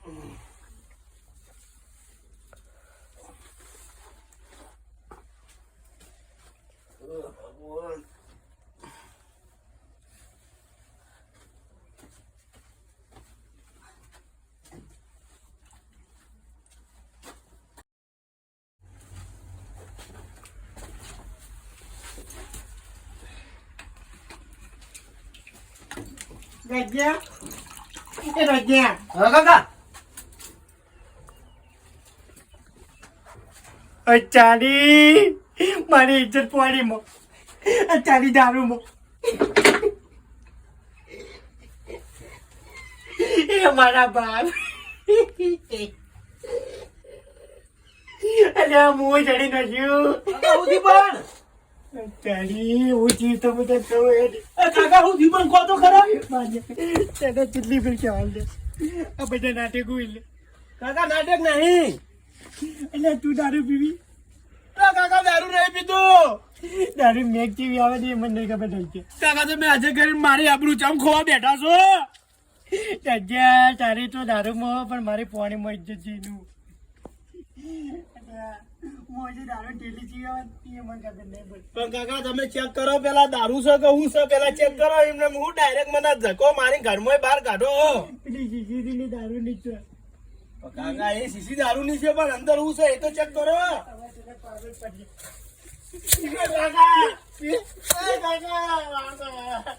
Raja, Raja. કાકા અચારી મારી ઇજ્જત પોડી મો અચારી દારૂ મો એ મારા બાપ અલ્યા હું જડી નજ્યું ઉધી પણ અચારી હું જીવતો બધા કહું કાકા ઉધી પણ કહો તો ખરા તને કેટલી ફેર કહેવાય લે આ બધા નાટક હોય કાકા નાટક નહીં એટલે તું દારૂ પીવી કાકા દારૂ નહીં પીતું દારૂ મેઘ જેવી આવે ને એ મને નહીં ખબર થઈ છે કાકા તમે આજે કરીને મારી આબરૂ ચમ ખોવા બેઠા છો રાજા તારી તો દારૂમાં પણ મારી પાણીમાં ઇજ્જત જીનું મોજે દારૂ ઢીલી જીવી આવે એ મને ખબર નહીં પડે પણ કાકા તમે ચેક કરો પેલા દારૂ છે કે હું છે પેલા ચેક કરો એમને હું ડાયરેક્ટ મને ધક્કો મારી ઘરમાં બહાર કાઢો પેલી જીજીની દારૂ નીચે કાકા એ શીશી દારૂ ની છે પણ અંદર હું છે એ તો ચેક કરો પાગલ પડી કાકા કાકા